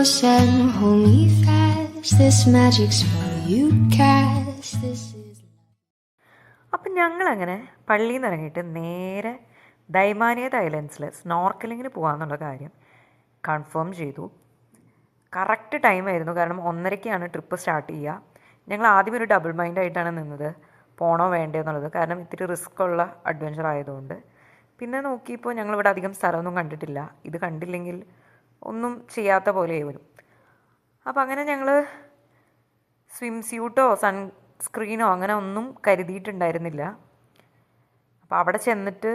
said, hold me fast. This magic spell you cast. This is. അപ്പം ഞങ്ങളങ്ങനെ പള്ളിയിൽ നിന്ന് ഇറങ്ങിയിട്ട് നേരെ ദൈമാനിയത്ത് ഐലൻഡ്സിൽ സ്നോർക്കലിങ്ങിന് പോകാമെന്നുള്ള കാര്യം കൺഫേം ചെയ്തു. കറക്റ്റ് ടൈമായിരുന്നു, കാരണം 1:30ക്കാണ് ട്രിപ്പ് സ്റ്റാർട്ട് ചെയ്യുക. ഞങ്ങൾ ആദ്യം ഒരു ഡബിൾ മൈൻഡായിട്ടാണ് നിന്നത്, പോണോ വേണ്ടോ എന്നുള്ളത്. കാരണം ഇത്തിരി റിസ്ക് ഉള്ള അഡ്വഞ്ചർ ആയതുകൊണ്ട്. പിന്നെ നോക്കിയപ്പോൾ ഞങ്ങളിവിടെ അധികം സ്ഥലമൊന്നും കണ്ടിട്ടില്ല. ഇത് കണ്ടില്ലെങ്കിൽ ഒന്നും ചെയ്യാത്ത പോലെ വരും. അപ്പോൾ അങ്ങനെ ഞങ്ങൾ സ്വിം സ്യൂട്ടോ സൺസ്ക്രീനോ അങ്ങനെ ഒന്നും കരുതിയിട്ടുണ്ടായിരുന്നില്ല. അപ്പോൾ അവിടെ ചെന്നിട്ട്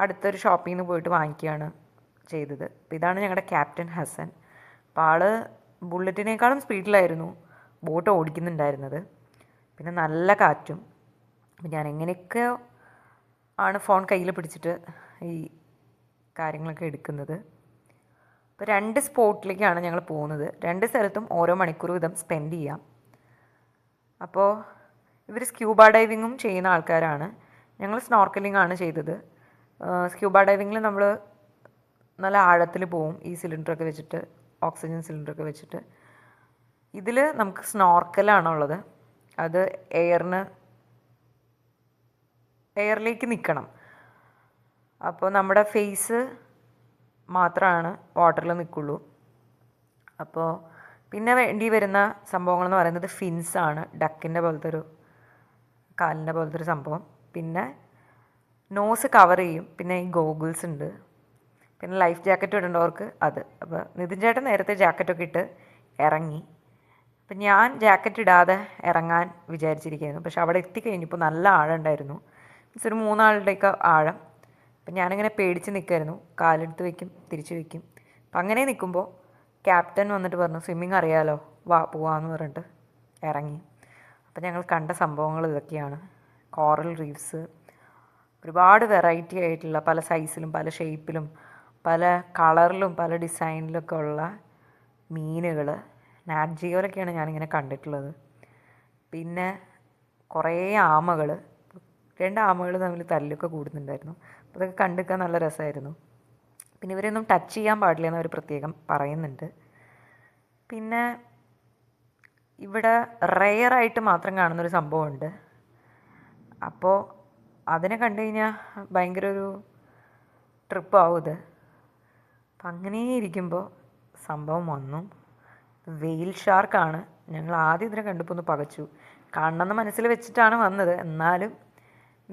അടുത്തൊരു ഷോപ്പിൽ നിന്ന് പോയിട്ട് വാങ്ങിക്കുകയാണ് ചെയ്തത്. അപ്പോൾ ഇതാണ് ഞങ്ങളുടെ ക്യാപ്റ്റൻ ഹസൻ. അപ്പോൾ ആൾ ബുള്ളറ്റിനേക്കാളും സ്പീഡിലായിരുന്നു ബോട്ട് ഓടിക്കുന്നുണ്ടായിരുന്നത്. പിന്നെ നല്ല കാറ്റും. അപ്പം ഞാൻ എങ്ങനെയൊക്കെയോ ആണ് ഫോൺ കയ്യിൽ പിടിച്ചിട്ട് ഈ കാര്യങ്ങളൊക്കെ എടുക്കുന്നത്. അപ്പോൾ 2 സ്പോട്ടിലേക്കാണ് ഞങ്ങൾ പോകുന്നത്. 2 സ്ഥലത്തും ഓരോ മണിക്കൂർ വീതം സ്പെൻഡ് ചെയ്യാം. അപ്പോൾ ഇവർ സ്ക്യൂബ ഡൈവിങ്ങും ചെയ്യുന്ന ആൾക്കാരാണ്. ഞങ്ങൾ സ്നോർക്കലിംഗ് ആണ് ചെയ്തത്. സ്ക്യൂബ ഡൈവിങ്ങിൽ നമ്മൾ നല്ല ആഴത്തിൽ പോവും, ഈ സിലിണ്ടറൊക്കെ വെച്ചിട്ട്, ഓക്സിജൻ സിലിണ്ടറൊക്കെ വെച്ചിട്ട്. ഇതിൽ നമുക്ക് സ്നോർക്കലാണുള്ളത്. അത് എയറിലേക്ക് നിൽക്കണം. അപ്പോൾ നമ്മുടെ ഫേസ് മാത്രമാണ് വാട്ടറിൽ നിൽക്കുള്ളൂ. അപ്പോൾ പിന്നെ വേണ്ടി വരുന്ന സംഭവങ്ങളെന്ന് പറയുന്നത് ഫിൻസാണ്, ഡക്കിൻ്റെ പോലത്തെ ഒരു കാലിൻ്റെ പോലത്തെ ഒരു സംഭവം. പിന്നെ നോസ് കവർ ചെയ്യും. പിന്നെ ഈ ഗോഗിൾസ് ഉണ്ട്. പിന്നെ ലൈഫ് ജാക്കറ്റ് ഇടേണ്ടവർക്ക് അത്. അപ്പോൾ നിതിൻ ചേട്ടൻ നേരത്തെ ജാക്കറ്റൊക്കെ ഇട്ട് ഇറങ്ങി. അപ്പം ഞാൻ ജാക്കറ്റ് ഇടാതെ ഇറങ്ങാൻ വിചാരിച്ചിരിക്കുകയായിരുന്നു. പക്ഷെ അവിടെ എത്തിക്കഴിഞ്ഞപ്പോൾ നല്ല ആഴം ഉണ്ടായിരുന്നു. മീൻസ് ഒരു 3 ആളുടെയൊക്കെ ആഴം. അപ്പം ഞാനിങ്ങനെ പേടിച്ച് നിൽക്കുമായിരുന്നു. കാലെടുത്ത് വയ്ക്കും, തിരിച്ച് വയ്ക്കും. അപ്പം അങ്ങനെ നിൽക്കുമ്പോൾ ക്യാപ്റ്റൻ വന്നിട്ട് പറഞ്ഞു, സ്വിമ്മിങ് അറിയാലോ, വാ പോവാന്ന് പറഞ്ഞിട്ട് ഇറങ്ങി. അപ്പം ഞങ്ങൾ കണ്ട സംഭവങ്ങൾ ഇതൊക്കെയാണ്. കോറൽ റീഫ്സ്, ഒരുപാട് വെറൈറ്റി ആയിട്ടുള്ള പല സൈസിലും പല ഷേപ്പിലും പല കളറിലും പല ഡിസൈനിലൊക്കെ ഉള്ള മീനുകൾ. നാറ്റ് ജിയോയിലൊക്കെയാണ് ഞാനിങ്ങനെ കണ്ടിട്ടുള്ളത്. പിന്നെ കുറേ ആമകൾ, 2 ആമകൾ തമ്മിൽ തല്ലൊക്കെ കൂടുന്നുണ്ടായിരുന്നു. അപ്പോൾ അതൊക്കെ കണ്ടിരിക്കാൻ നല്ല രസമായിരുന്നു. പിന്നെ ഇവരൊന്നും ടച്ച് ചെയ്യാൻ പാടില്ല എന്ന് അവർ പ്രത്യേകം പറയുന്നുണ്ട്. പിന്നെ ഇവിടെ റെയറായിട്ട് മാത്രം കാണുന്നൊരു സംഭവമുണ്ട്. അപ്പോൾ അതിനെ കണ്ടു കഴിഞ്ഞാൽ ഭയങ്കര ഒരു ട്രിപ്പാവും ഇത്. അപ്പം അങ്ങനെ ഇരിക്കുമ്പോൾ സംഭവം വന്നു. വെയിൽ ഷാർക്കാണ്. ഞങ്ങൾ ആദ്യം ഇതിനെ കണ്ടപ്പോൾ ഒന്ന് പകച്ചു. കാണണമെന്ന് മനസ്സിൽ വെച്ചിട്ടാണ് വന്നത്, എന്നാലും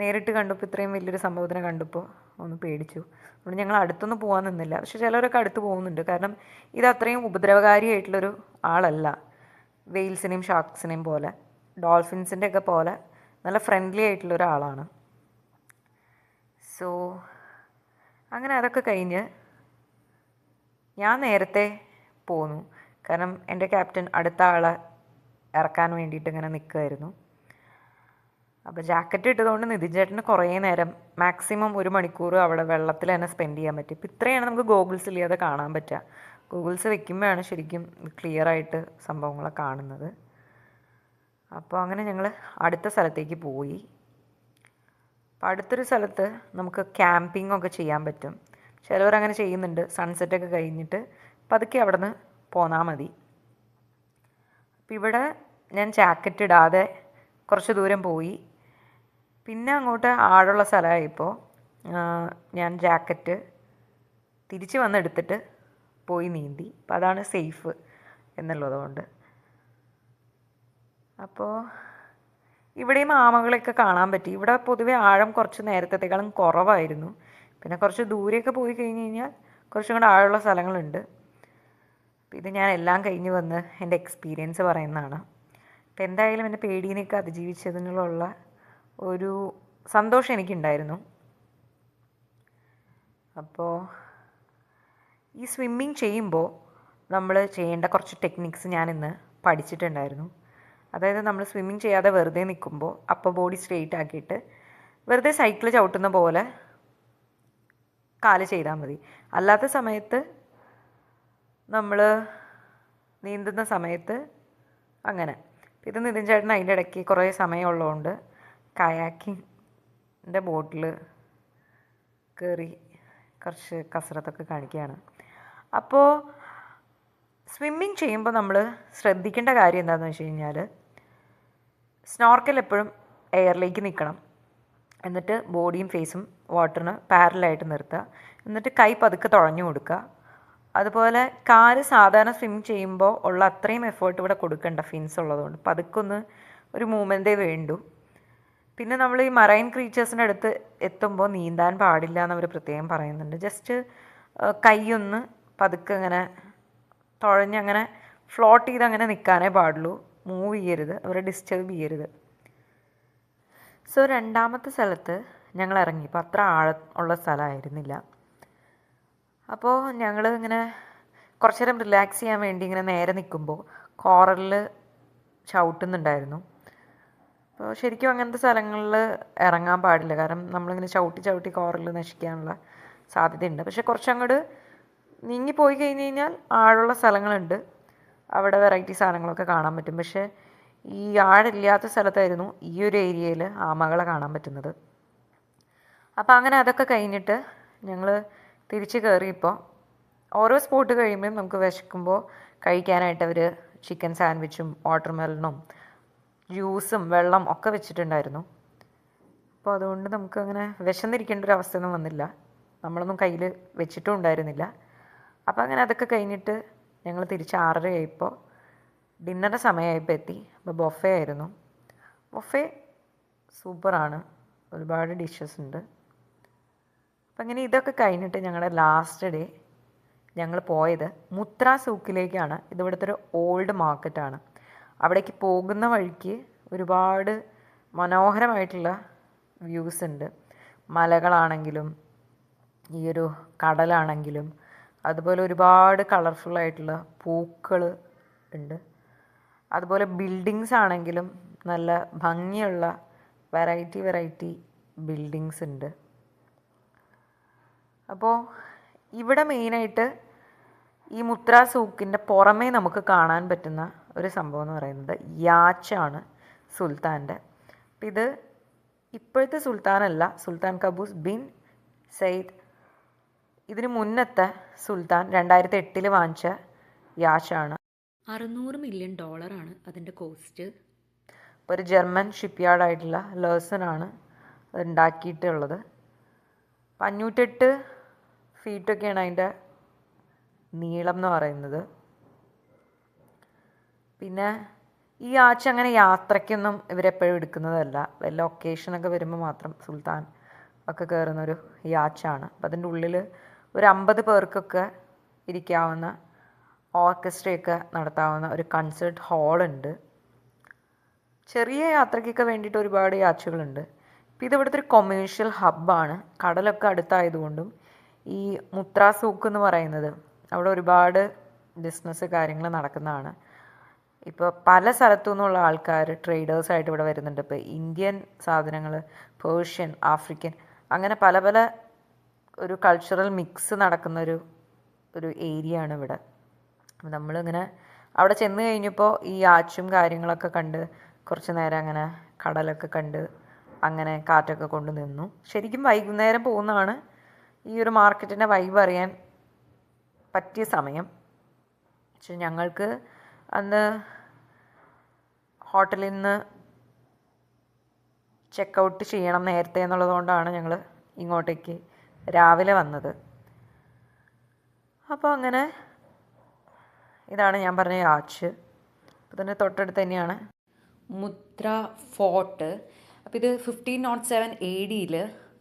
നേരിട്ട് കണ്ടപ്പോൾ ഇത്രയും വലിയൊരു സംഭവത്തിനെ കണ്ടപ്പോൾ ഒന്ന് പേടിച്ചു. അതുകൊണ്ട് ഞങ്ങൾ അടുത്തൊന്നും പോകാൻ നിന്നില്ല. പക്ഷെ ചിലരൊക്കെ അടുത്ത് പോകുന്നുണ്ട്. കാരണം ഇത് അത്രയും ഉപദ്രവകാരിയായിട്ടുള്ളൊരു ആളല്ല. വെയിൽസിനെയും ഷാർക്സിനെയും പോലെ, ഡോൾഫിൻസിൻ്റെ ഒക്കെ പോലെ നല്ല ഫ്രണ്ട്ലി ആയിട്ടുള്ള ഒരാളാണ്. സോ അങ്ങനെ അതൊക്കെ കഴിഞ്ഞ് ഞാൻ നേരത്തെ പോന്നു. കാരണം എൻ്റെ ക്യാപ്റ്റൻ അടുത്ത ആളെ ഇറക്കാൻ വേണ്ടിയിട്ട് ഇങ്ങനെ നിൽക്കുമായിരുന്നു. അപ്പോൾ ജാക്കറ്റ് ഇട്ടതുകൊണ്ട് നിതിൻ ചേട്ടന് കുറേ നേരം, മാക്സിമം 1 മണിക്കൂർ അവിടെ വെള്ളത്തിൽ തന്നെ സ്പെൻഡ് ചെയ്യാൻ പറ്റി. ഇപ്പോൾ ഇത്രയാണ് നമുക്ക് ഗോഗിൾസ് ഇല്ലാതെ കാണാൻ പറ്റുക. ഗൂഗിൾസ് വെക്കുമ്പോഴാണ് ശരിക്കും ക്ലിയറായിട്ട് സംഭവങ്ങളെ കാണുന്നത്. അപ്പോൾ അങ്ങനെ ഞങ്ങൾ അടുത്ത സ്ഥലത്തേക്ക് പോയി. അപ്പോൾ അടുത്തൊരു സ്ഥലത്ത് നമുക്ക് ക്യാമ്പിംഗ് ഒക്കെ ചെയ്യാൻ പറ്റും. ചിലവരങ്ങനെ ചെയ്യുന്നുണ്ട്. സൺസെറ്റൊക്കെ കഴിഞ്ഞിട്ട് പതുക്കെ അവിടെ നിന്ന് പോന്നാൽ മതി. അപ്പോൾ ഇവിടെ ഞാൻ ജാക്കറ്റ് ഇടാതെ കുറച്ച് ദൂരം പോയി. പിന്നെ അങ്ങോട്ട് ആഴമുള്ള സ്ഥലമായപ്പോൾ ഞാൻ ജാക്കറ്റ് തിരിച്ച് വന്നെടുത്തിട്ട് പോയി നീന്തി. അപ്പോൾ അതാണ് സേഫ് എന്നുള്ളതുകൊണ്ട്. അപ്പോൾ ഇവിടെയും ആമകളെയൊക്കെ കാണാൻ പറ്റി. ഇവിടെ പൊതുവെ ആഴം കുറച്ച് നേരത്തേക്കാളും കുറവായിരുന്നു. പിന്നെ കുറച്ച് ദൂരെയൊക്കെ പോയി കഴിഞ്ഞ് കഴിഞ്ഞാൽ കുറച്ചും കൂടെ ആഴമുള്ള സ്ഥലങ്ങളുണ്ട്. അപ്പോൾ ഇത് ഞാൻ എല്ലാം കഴിഞ്ഞ് വന്ന് എൻ്റെ എക്സ്പീരിയൻസ് പറയുന്നതാണ്. അപ്പോൾ എന്തായാലും എൻ്റെ പേടീനെയൊക്കെ അതിജീവിച്ചതിനുള്ള ഒരു സന്തോഷം എനിക്കുണ്ടായിരുന്നു. അപ്പോൾ ഈ സ്വിമ്മിങ് ചെയ്യുമ്പോൾ നമ്മൾ ചെയ്യേണ്ട കുറച്ച് ടെക്നിക്സ് ഞാനിന്ന് പഠിച്ചിട്ടുണ്ടായിരുന്നു. അതായത് നമ്മൾ സ്വിമ്മിങ് ചെയ്യാതെ വെറുതെ നിൽക്കുമ്പോൾ അപ്പർ ബോഡി സ്ട്രെയിറ്റ് ആക്കിയിട്ട് വെറുതെ സൈക്കിൾ ചവിട്ടുന്ന പോലെ കാല് ചെയ്താൽ മതി. അല്ലാത്ത സമയത്ത് നമ്മൾ നീന്തുന്ന സമയത്ത് അങ്ങനെ. ഇത് നിതിൻ ചേട്ടൻ അതിൻ്റെ ഇടയ്ക്ക് കുറേ സമയമുള്ളതുകൊണ്ട് കയാക്കിൻ്റെ ബോട്ടിൽ കയറി കുറച്ച് കസരത്തൊക്കെ കാണിക്കുകയാണ്. അപ്പോൾ സ്വിമ്മിങ് ചെയ്യുമ്പോൾ നമ്മൾ ശ്രദ്ധിക്കേണ്ട കാര്യം എന്താണെന്ന് വെച്ച് കഴിഞ്ഞാൽ സ്നോർക്കൽ എപ്പോഴും എയറിലേക്ക് നിൽക്കണം. എന്നിട്ട് ബോഡിയും ഫേസും വാട്ടറിന് പാരലായിട്ട് നിർത്തുക. എന്നിട്ട് കൈ പതുക്കെ തുഴഞ്ഞു കൊടുക്കുക. അതുപോലെ കാല് സാധാരണ സ്വിം ചെയ്യുമ്പോൾ ഉള്ള അത്രയും എഫേർട്ട് ഇവിടെ കൊടുക്കണ്ട, ഫിൻസ് ഉള്ളതുകൊണ്ട് പതുക്കൊന്ന് ഒരു മൂവ്മെൻറ്റേ വേണ്ടൂ. പിന്നെ നമ്മൾ ഈ മറൈൻ ക്രീച്ചേഴ്സിൻ്റെ അടുത്ത് എത്തുമ്പോൾ നീന്താൻ പാടില്ല എന്നവർ പ്രത്യേകം പറയുന്നുണ്ട്. ജസ്റ്റ് കൈയൊന്ന് പതുക്കെ ഇങ്ങനെ തുഴഞ്ഞങ്ങനെ ഫ്ലോട്ട് ചെയ്ത് അങ്ങനെ നിൽക്കാനേ പാടുള്ളൂ. മൂവ് ചെയ്യരുത്, അവരെ ഡിസ്റ്റർബ് ചെയ്യരുത്. സോ രണ്ടാമത്തെ സ്ഥലത്ത് ഞങ്ങൾ ഇറങ്ങിയപ്പോൾ അത്ര ഉള്ള സ്ഥലമായിരുന്നില്ല. അപ്പോൾ ഞങ്ങൾ ഇങ്ങനെ കുറച്ച് നേരം റിലാക്സ് ചെയ്യാൻ വേണ്ടി ഇങ്ങനെ നേരെ നിൽക്കുമ്പോൾ കോറലിൽ ചവിട്ടുന്നുണ്ടായിരുന്നു. അപ്പോൾ ശരിക്കും അങ്ങനത്തെ സ്ഥലങ്ങളിൽ ഇറങ്ങാൻ പാടില്ല, കാരണം നമ്മളിങ്ങനെ ചവിട്ടി ചവിട്ടി കോറൽ നശിക്കാനുള്ള സാധ്യതയുണ്ട്. പക്ഷെ കുറച്ചങ്ങോട്ട് നീങ്ങിപ്പോയി കഴിഞ്ഞ് കഴിഞ്ഞാൽ ആഴമുള്ള സ്ഥലങ്ങളുണ്ട്, അവിടെ വെറൈറ്റി സാധനങ്ങളൊക്കെ കാണാൻ പറ്റും. പക്ഷേ ഈ ആഴില്ലാത്ത സ്ഥലത്തായിരുന്നു ഈ ഒരു ഏരിയയിൽ ആമകളെ കാണാൻ പറ്റുന്നത്. അപ്പോൾ അങ്ങനെ അതൊക്കെ കഴിഞ്ഞിട്ട് ഞങ്ങൾ തിരിച്ച് കയറിയപ്പോൾ ഓരോ സ്പോട്ട് കഴിയുമ്പോഴും നമുക്ക് വിശക്കുമ്പോൾ കഴിക്കാനായിട്ട് അവർ ചിക്കൻ സാൻഡ്വിച്ചും വാട്ടർമെലണും ജ്യൂസും വെള്ളം ഒക്കെ വെച്ചിട്ടുണ്ടായിരുന്നു. അപ്പോൾ അതുകൊണ്ട് നമുക്ക് അങ്ങനെ വിശന്നിരിക്കേണ്ട ഒരു അവസ്ഥയൊന്നും വന്നില്ല, നമ്മളൊന്നും കയ്യിൽ വെച്ചിട്ടും ഉണ്ടായിരുന്നില്ല. അപ്പോൾ അങ്ങനെ അതൊക്കെ കഴിഞ്ഞിട്ട് ഞങ്ങൾ തിരിച്ച് 6:30 ആയപ്പോൾ ഡിന്നറിൻ്റെ സമയമായപ്പോൾ എത്തി. അപ്പോൾ ബൊഫേ ആയിരുന്നു. ബൊഫേ സൂപ്പറാണ്, ഒരുപാട് ഡിഷസ് ഉണ്ട്. അപ്പം അങ്ങനെ ഇതൊക്കെ കഴിഞ്ഞിട്ട് ഞങ്ങളുടെ ലാസ്റ്റ് ഡേ ഞങ്ങൾ പോയത് മുത്ര സൂക്കിലേക്കാണ്. ഇതിവിടുത്തെ ഒരു ഓൾഡ് മാർക്കറ്റാണ്. അവിടേക്ക് പോകുന്ന വഴിക്ക് ഒരുപാട് മനോഹരമായിട്ടുള്ള വ്യൂസ് ഉണ്ട്. മലകളാണെങ്കിലും ഈ ഒരു കടലാണെങ്കിലും അതുപോലെ ഒരുപാട് കളർഫുള്ളായിട്ടുള്ള പൂക്കൾ ഉണ്ട്. അതുപോലെ ബിൽഡിങ്സ് ആണെങ്കിലും നല്ല ഭംഗിയുള്ള വെറൈറ്റി ബിൽഡിങ്സ് ഉണ്ട്. അപ്പോൾ ഇവിടെ മെയിനായിട്ട് ഈ മുത്ര സൂക്കിൻ്റെ പുറമേ നമുക്ക് കാണാൻ പറ്റുന്ന ഒരു സംഭവം എന്ന് പറയുന്നത് യാച്ചാണ് സുൽത്താൻ്റെ. അപ്പം ഇത് ഇപ്പോഴത്തെ സുൽത്താനല്ല, സുൽത്താൻ കബൂസ് ബിൻ സയ്യിദ്. ഇതിന് മുന്നത്തെ സുൽത്താൻ 2008 വാങ്ങിച്ച യാച്ചാണ്. $600 മില്യൺ അതിൻ്റെ കോസ്റ്റ്. ഒരു ജർമ്മൻ ഷിപ്പ്യാർഡായിട്ടുള്ള ലേഴ്സനാണ് അത് ഉണ്ടാക്കിയിട്ടുള്ളത്. 508 ഫീറ്റൊക്കെയാണ് അതിൻ്റെ നീളം എന്ന് പറയുന്നത്. പിന്നെ ഈ യാച്ച് അങ്ങനെ യാത്രയ്ക്കൊന്നും ഇവരെപ്പോഴും എടുക്കുന്നതല്ല, വല്ല ഒക്കേഷനൊക്കെ വരുമ്പോൾ മാത്രം സുൽത്താൻ ഒക്കെ കയറുന്നൊരു യാച്ചാണ്. അപ്പം അതിൻ്റെ ഉള്ളിൽ ഒരു 50 പേർക്കൊക്കെ ഇരിക്കാവുന്ന ഓർക്കസ്ട്രയൊക്കെ നടത്താവുന്ന ഒരു കൺസേർട്ട് ഹാളുണ്ട്. ചെറിയ യാത്രയ്ക്കൊക്കെ വേണ്ടിയിട്ട് ഒരുപാട് യാച്ചുകളുണ്ട്. ഇപ്പം ഇത് ഇവിടുത്തെ ഒരു കൊമേഴ്ഷ്യൽ ഹബ്ബാണ്. കടലൊക്കെ അടുത്തായതുകൊണ്ടും ഈ മുത്ര സൂക്ക് എന്ന് പറയുന്നത് അവിടെ ഒരുപാട് ബിസിനസ് കാര്യങ്ങൾ നടക്കുന്നതാണ്. ഇപ്പോൾ പല സ്ഥലത്തു നിന്നുള്ള ആൾക്കാർ ട്രേഡേഴ്സായിട്ട് ഇവിടെ വരുന്നുണ്ട്. ഇപ്പോൾ ഇന്ത്യൻ സാധനങ്ങൾ, പേർഷ്യൻ, ആഫ്രിക്കൻ, അങ്ങനെ പല പല ഒരു കൾച്ചറൽ മിക്സ് നടക്കുന്നൊരു ഏരിയ ആണ് ഇവിടെ. നമ്മളിങ്ങനെ അവിടെ ചെന്ന് കഴിഞ്ഞപ്പോൾ ഈ ആച്ചും കാര്യങ്ങളൊക്കെ കണ്ട് കുറച്ച് നേരം അങ്ങനെ കടലൊക്കെ കണ്ട് അങ്ങനെ കാറ്റൊക്കെ കൊണ്ട് നിന്നു. ശരിക്കും വൈകുന്നേരം പോകുന്നതാണ് ഈ ഒരു മാർക്കറ്റിൻ്റെ വൈബ് അറിയാൻ പറ്റിയ സമയം. പക്ഷെ ഞങ്ങൾക്ക് അന്ന് ഹോട്ടലിൽ നിന്ന് ചെക്കൗട്ട് ചെയ്യണം നേരത്തെ എന്നുള്ളതുകൊണ്ടാണ് ഞങ്ങൾ ഇങ്ങോട്ടേക്ക് രാവിലെ വന്നത്. അപ്പോൾ അങ്ങനെ ഇതാണ് ഞാൻ പറഞ്ഞ യാച്ച്. അപ്പോൾ ഇതിൻ്റെ തൊട്ടടുത്ത് തന്നെയാണ് മുത്ര ഫോർട്ട്. അപ്പോൾ ഇത് 1507 AD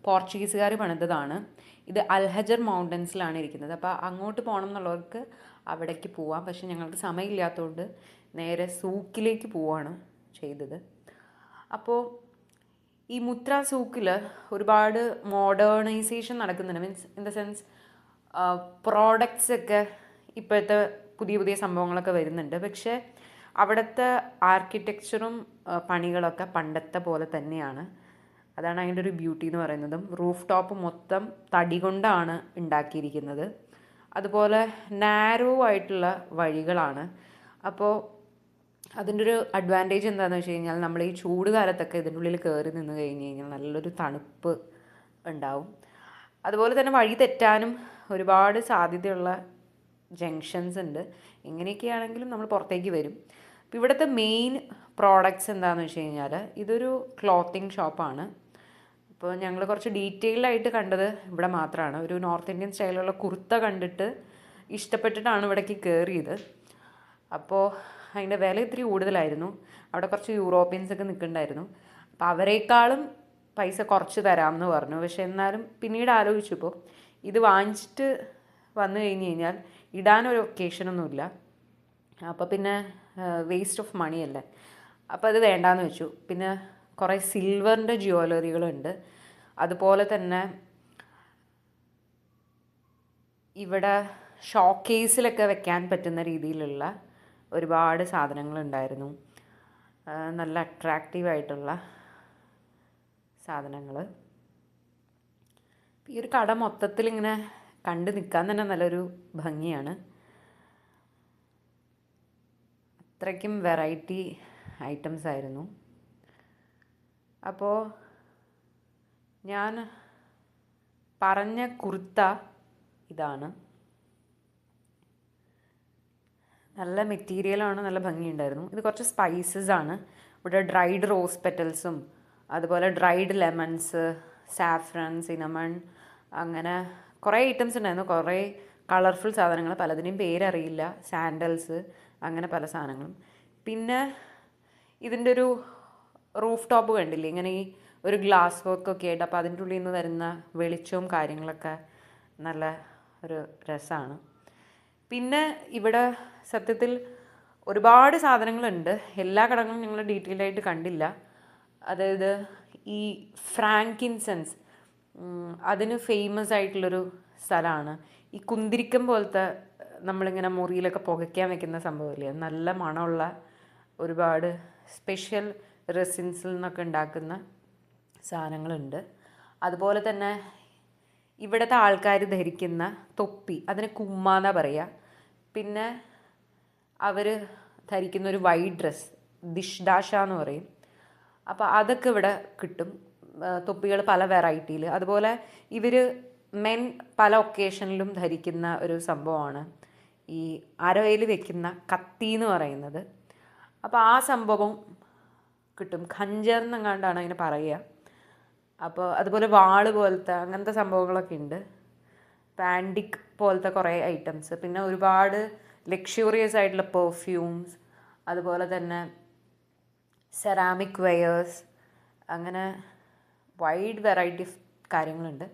പോർച്ചുഗീസുകാർ പണിതതാണ്. ഇത് അൽഹജർ മൗണ്ടൻസിലാണ് ഇരിക്കുന്നത്. അപ്പോൾ അങ്ങോട്ട് പോകണം എന്നുള്ളവർക്ക് അവിടേക്ക് പോവാം. പക്ഷേ ഞങ്ങൾക്ക് സമയമില്ലാത്തതുകൊണ്ട് നേരെ സൂക്കിലേക്ക് പോവുകയാണ് ചെയ്തത്. അപ്പോൾ ഈ മുത്ര സൂക്കിൽ ഒരുപാട് മോഡേണൈസേഷൻ നടക്കുന്നുണ്ട്. Means in the sense products ഒക്കെ ഇപ്പോഴത്തെ പുതിയ പുതിയ സംഭവങ്ങളൊക്കെ വരുന്നുണ്ട്. പക്ഷേ അവിടുത്തെ ആർക്കിടെക്ചറും പണികളൊക്കെ പണ്ടത്തെ പോലെ തന്നെയാണ്. അതാണ് അതിൻ്റെ ഒരു ബ്യൂട്ടി എന്ന് പറയുന്നതും. റൂഫ് ടോപ്പ് മൊത്തം തടി കൊണ്ടാണ് ഉണ്ടാക്കിയിരിക്കുന്നത്. അതുപോലെ നാരോ ആയിട്ടുള്ള വഴികളാണ്. അപ്പോൾ അതിൻ്റെ ഒരു അഡ്വാൻറ്റേജ് എന്താണെന്ന് വെച്ച് കഴിഞ്ഞാൽ നമ്മൾ ഈ ചൂട് കാലത്തൊക്കെ ഇതിൻ്റെ ഉള്ളിൽ കയറി നിന്ന് കഴിഞ്ഞ് കഴിഞ്ഞാൽ നല്ലൊരു തണുപ്പ് ഉണ്ടാവും. അതുപോലെ തന്നെ വഴി തെറ്റാനും ഒരുപാട് സാധ്യതയുള്ള ജംഗ്ഷൻസ് ഉണ്ട്. എങ്ങനെയൊക്കെയാണെങ്കിലും നമ്മൾ പുറത്തേക്ക് വരും. അപ്പോൾ ഇവിടുത്തെ മെയിൻ പ്രോഡക്റ്റ്സ് എന്താണെന്ന് വെച്ച് കഴിഞ്ഞാൽ ഇതൊരു ക്ലോത്തിങ് ഷോപ്പാണ്. അപ്പോൾ ഞങ്ങൾ കുറച്ച് ഡീറ്റെയിൽഡ് ആയിട്ട് കണ്ടത് ഇവിടെ മാത്രമാണ്. ഒരു നോർത്ത് ഇന്ത്യൻ സ്റ്റൈലുള്ള കുർത്ത കണ്ടിട്ട് ഇഷ്ടപ്പെട്ടിട്ടാണ് ഇവിടേക്ക് കയറിയത്. അപ്പോൾ അതിൻ്റെ വില ഇത്തിരി കൂടുതലായിരുന്നു. അവിടെ കുറച്ച് യൂറോപ്യൻസൊക്കെ നിൽക്കുന്നുണ്ടായിരുന്നു. അപ്പോൾ അവരെക്കാളും പൈസ കുറച്ച് തരാമെന്ന് പറഞ്ഞു. പക്ഷെ എന്നാലും പിന്നീട് ആലോചിച്ചപ്പോൾ ഇത് വാങ്ങിച്ചിട്ട് വന്നു കഴിഞ്ഞ് കഴിഞ്ഞാൽ ഇടാനൊരു ഒക്കേഷനൊന്നുമില്ല. അപ്പോൾ പിന്നെ വേസ്റ്റ് ഓഫ് മണി അല്ലേ, അപ്പോൾ അത് വേണ്ടാന്ന് വെച്ചു. പിന്നെ കുറേ സിൽവറിൻ്റെ ജ്വല്ലറികളുണ്ട്. അതുപോലെ തന്നെ ഇവിടെ ഷോക്കേസിലൊക്കെ വെക്കാൻ പറ്റുന്ന രീതിയിലുള്ള ഒരുപാട് സാധനങ്ങളുണ്ടായിരുന്നു. നല്ല അട്രാക്റ്റീവായിട്ടുള്ള സാധനങ്ങൾ. ഈ ഒരു കട മൊത്തത്തിൽ ഇങ്ങനെ കണ്ടു നിൽക്കാൻ തന്നെ നല്ലൊരു ഭംഗിയാണ്. അത്രയ്ക്കും വെറൈറ്റി ഐറ്റംസ് ആയിരുന്നു. അപ്പോൾ ഞാൻ പറഞ്ഞ കുർത്ത ഇതാണ്. നല്ല മെറ്റീരിയലാണ്, നല്ല ഭംഗിയുണ്ടായിരുന്നു. ഇത് കുറച്ച് സ്പൈസസ് ആണ്. ഇവിടെ ഡ്രൈഡ് റോസ് പെറ്റൽസും അതുപോലെ ഡ്രൈഡ് ലെമൺസ്, സാഫ്രൺ, സിനമൺ, അങ്ങനെ കുറേ ഐറ്റംസ് ഉണ്ടായിരുന്നു. കുറേ കളർഫുൾ സാധനങ്ങൾ, പലതിനെയും പേരറിയില്ല, സാൻഡൽസ്, അങ്ങനെ പല സാധനങ്ങളും. പിന്നെ ഇതിൻ്റെ ഒരു റൂഫ് ടോപ്പ് കണ്ടില്ലേ, ഇങ്ങനെ ഈ ഒരു ഗ്ലാസ് വർക്കൊക്കെ ആയിട്ട്. അപ്പോൾ അതിൻ്റെ ഉള്ളിൽ നിന്ന് വരുന്ന വെളിച്ചവും കാര്യങ്ങളൊക്കെ നല്ല ഒരു രസമാണ്. പിന്നെ ഇവിടെ സത്യത്തിൽ ഒരുപാട് സാധനങ്ങളുണ്ട്. എല്ലാ കടകളും ഞങ്ങൾ ഡീറ്റെയിൽഡ് ആയിട്ട് കണ്ടില്ല. അതായത് ഈ ഫ്രാങ്കിൻസെൻസ് അതിന് ഫേമസ് ആയിട്ടുള്ളൊരു സ്ഥലമാണ്. ഈ കുന്തിരിക്കം പോലത്തെ നമ്മളിങ്ങനെ മുറിയിലൊക്കെ പുകയ്ക്കാൻ വെക്കുന്ന സംഭവമില്ലേ, നല്ല മണമുള്ള ഒരുപാട് സ്പെഷ്യൽ റെസിൻസിൽ നിന്നൊക്കെ ഉണ്ടാക്കുന്ന സാധനങ്ങളുണ്ട്. അതുപോലെ തന്നെ ഇവിടുത്തെ ആൾക്കാർ ധരിക്കുന്ന തൊപ്പി, അതിന് കുമ്മ എന്നാണ് പറയുക. പിന്നെ അവർ ധരിക്കുന്ന ഒരു വൈറ്റ് ഡ്രസ്സ് ദിഷ്ദാഷ എന്ന് പറയും. അപ്പോൾ അതൊക്കെ ഇവിടെ കിട്ടും, തൊപ്പികൾ പല വെറൈറ്റിയിൽ. അതുപോലെ ഇവർ മെൻ പല ഒക്കേഷനിലും ധരിക്കുന്ന ഒരു സംഭവമാണ് ഈ അരയിൽ വെക്കുന്ന കത്തി എന്ന് പറയുന്നത്. അപ്പോൾ ആ സംഭവം കിട്ടും, ഖഞ്ചർ എന്നെങ്ങാണ്ടാണ് അതിന് പറയുക. അപ്പോൾ അതുപോലെ വാള് പോലത്തെ അങ്ങനത്തെ സംഭവങ്ങളൊക്കെ ഉണ്ട്. പാൻഡിക് പോലത്തെ കുറേ ഐറ്റംസ്, പിന്നെ ഒരുപാട് ലക്ഷൂറിയസ് ആയിട്ടുള്ള പെർഫ്യൂംസ്, അതുപോലെ തന്നെ സെറാമിക് വെയേഴ്സ്, അങ്ങനെ വൈഡ് വെറൈറ്റി കാര്യങ്ങളുണ്ട്.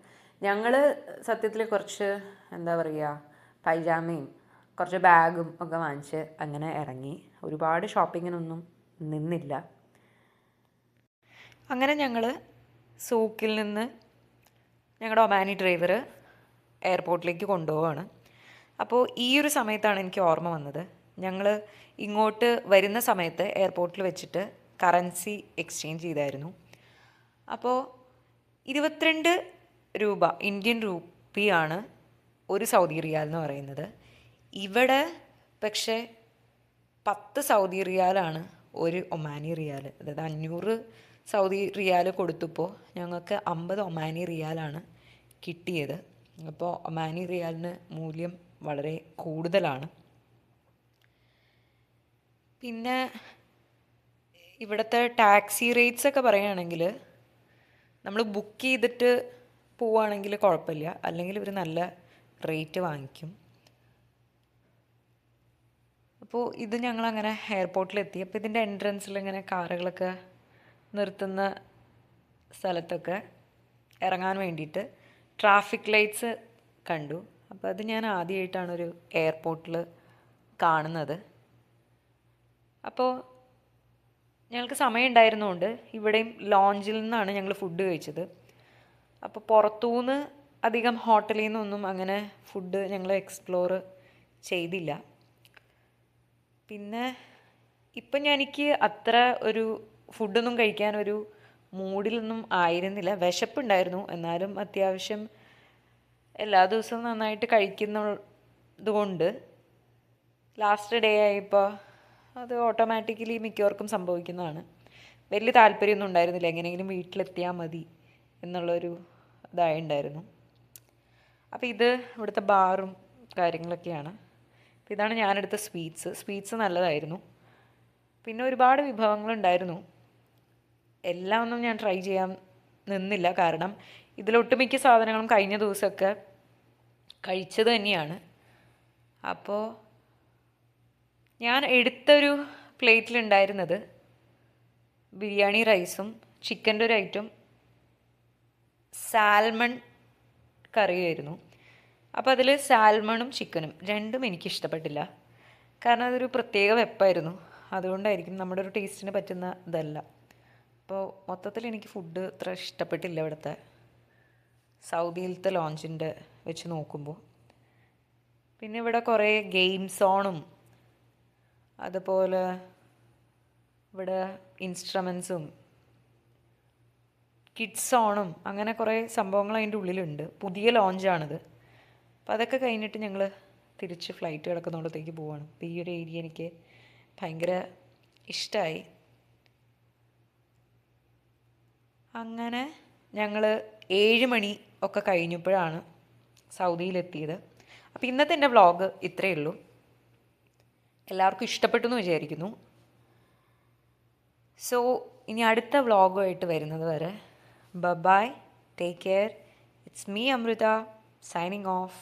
ഞങ്ങൾ സത്യത്തിൽ കുറച്ച് എന്താ പറയുക പൈജാമയും കുറച്ച് ബാഗും ഒക്കെ വാങ്ങിച്ച് അങ്ങനെ ഇറങ്ങി. ഒരുപാട് ഷോപ്പിങ്ങിനൊന്നും നിന്നില്ല. അങ്ങനെ ഞങ്ങൾ സൂക്കിൽ നിന്ന് ഞങ്ങളുടെ ഒമാനി ഡ്രൈവർ എയർപോർട്ടിലേക്ക് കൊണ്ടുപോവാണ്. അപ്പോൾ ഈ ഒരു സമയത്താണ് എനിക്ക് ഓർമ്മ വന്നത്, ഞങ്ങൾ ഇങ്ങോട്ട് വരുന്ന സമയത്ത് എയർപോർട്ടിൽ വെച്ചിട്ട് കറൻസി എക്സ്ചേഞ്ച് ചെയ്തായിരുന്നു. അപ്പോൾ 22 രൂപ ഇന്ത്യൻ രൂപയാണ് ഒരു സൗദി റിയാൽ എന്ന് പറയുന്നത്. ഇവിടെ പക്ഷേ 10 സൗദി റിയാലാണ് ഒരു ഒമാനി റിയാൽ. അതായത് 500 സൗദി റിയാൽ കൊടുത്തപ്പോൾ ഞങ്ങൾക്ക് 50 ഒമാനി റിയാലാണ് കിട്ടിയത്. അപ്പോൾ ഒമാനി റിയാലിന് മൂല്യം വളരെ കൂടുതലാണ്. പിന്നെ ഇവിടുത്തെ ടാക്സി റേറ്റ്സ് ഒക്കെ പറയുകയാണെങ്കിൽ നമ്മൾ ബുക്ക് ചെയ്തിട്ട് പോവുകയാണെങ്കിൽ കുഴപ്പമില്ല, അല്ലെങ്കിൽ ഇവർ നല്ല റേറ്റ് വാങ്ങിക്കും. അപ്പോൾ ഇത് ഞങ്ങളങ്ങനെ എയർപോർട്ടിലെത്തി. അപ്പോൾ ഇതിൻ്റെ എൻട്രൻസിൽ ഇങ്ങനെ കാറുകളൊക്കെ നിർത്തുന്ന സ്ഥലത്തൊക്കെ ഇറങ്ങാൻ വേണ്ടിയിട്ട് ട്രാഫിക് ലൈറ്റ്സ് കണ്ടു. അപ്പോൾ അത് ഞാൻ ആദ്യമായിട്ടാണ് ഒരു എയർപോർട്ടിൽ കാണുന്നത്. അപ്പോൾ ഞങ്ങൾക്ക് സമയം ഉണ്ടായിരുന്നുകൊണ്ട് ഇവിടെയും ലോഞ്ചിൽ നിന്നാണ് ഞങ്ങൾ ഫുഡ് കഴിച്ചത്. അപ്പോൾ പുറത്തുനിന്ന് അധികം ഹോട്ടലിൽ നിന്നൊന്നും അങ്ങനെ ഫുഡ് ഞങ്ങൾ എക്സ്പ്ലോർ ചെയ്തില്ല. പിന്നെ ഇപ്പം എനിക്ക് അത്ര ഒരു ഫുഡൊന്നും കഴിക്കാനൊരു മൂഡിലൊന്നും ആയിരുന്നില്ല. വിശപ്പുണ്ടായിരുന്നു, എന്നാലും അത്യാവശ്യം എല്ലാ ദിവസവും നന്നായിട്ട് കഴിക്കുന്നത് കൊണ്ട് ലാസ്റ്റ് ഡേ ആയപ്പോൾ അത് ഓട്ടോമാറ്റിക്കലി മിക്കവർക്കും സംഭവിക്കുന്നതാണ്. വലിയ താല്പര്യമൊന്നും ഉണ്ടായിരുന്നില്ല, എങ്ങനെയെങ്കിലും വീട്ടിലെത്തിയാൽ മതി എന്നുള്ളൊരു ഇതായിട്ടുണ്ടായിരുന്നു. അപ്പോൾ ഇത് ഇവിടുത്തെ ബാറും കാര്യങ്ങളൊക്കെയാണ്. അപ്പോൾ ഇതാണ് ഞാനെടുത്ത സ്വീറ്റ്സ് നല്ലതായിരുന്നു. പിന്നെ ഒരുപാട് വിഭവങ്ങളുണ്ടായിരുന്നു. എല്ലാം ഒന്നും ഞാൻ ട്രൈ ചെയ്യാൻ നിന്നില്ല, കാരണം ഇതിലൊട്ടുമിക്ക സാധനങ്ങളും കഴിഞ്ഞ ദിവസമൊക്കെ കഴിച്ചത് തന്നെയാണ്. അപ്പോൾ ഞാൻ എടുത്തൊരു പ്ലേറ്റിലുണ്ടായിരുന്നത് ബിരിയാണി റൈസും ചിക്കൻ്റെ ഒരു ഐറ്റം സാൽമൺ കറിയായിരുന്നു. അപ്പോൾ അതിൽ സാൽമണും ചിക്കനും രണ്ടും എനിക്കിഷ്ടപ്പെട്ടില്ല, കാരണം അതൊരു പ്രത്യേക വെപ്പായിരുന്നു. അതുകൊണ്ടായിരിക്കും, നമ്മുടെ ഒരു ടേസ്റ്റിന് പറ്റുന്ന ഇതല്ല. അപ്പോൾ മൊത്തത്തിൽ എനിക്ക് ഫുഡ് അത്ര ഇഷ്ടപ്പെട്ടില്ല ഇവിടുത്തെ സൗദിയിലത്തെ ലോഞ്ചിൻ്റെ വെച്ച് നോക്കുമ്പോൾ. പിന്നെ ഇവിടെ കുറേ ഗെയിം സോണും അതുപോലെ ഇവിടെ ഇൻസ്ട്രുമെൻസും കിഡ്സ് സോണും അങ്ങനെ കുറേ സംഭവങ്ങൾ അതിൻ്റെ ഉള്ളിലുണ്ട്. പുതിയ ലോഞ്ചാണിത്. അപ്പോൾ അതൊക്കെ കഴിഞ്ഞിട്ട് ഞങ്ങൾ തിരിച്ച് ഫ്ലൈറ്റ് കിടക്കുന്നിടത്തേക്ക് പോവാണ്. അപ്പോൾ ഈ ഒരു ഏരിയ എനിക്ക് ഭയങ്കര ഇഷ്ടമായി. അങ്ങനെ ഞങ്ങൾ 7 മണി ഒക്കെ കഴിഞ്ഞപ്പോഴാണ് സൗദിയിലെത്തിയത്. അപ്പോൾ ഇന്നത്തെ എൻ്റെ വ്ളോഗ് ഇത്രയേ ഉള്ളൂ. എല്ലാവർക്കും ഇഷ്ടപ്പെട്ടു എന്ന് വിചാരിക്കുന്നു. സോ ഇനി അടുത്ത വ്ളോഗുമായിട്ട് വരുന്നത് വരെ bye, take care. It's me Amrita signing of.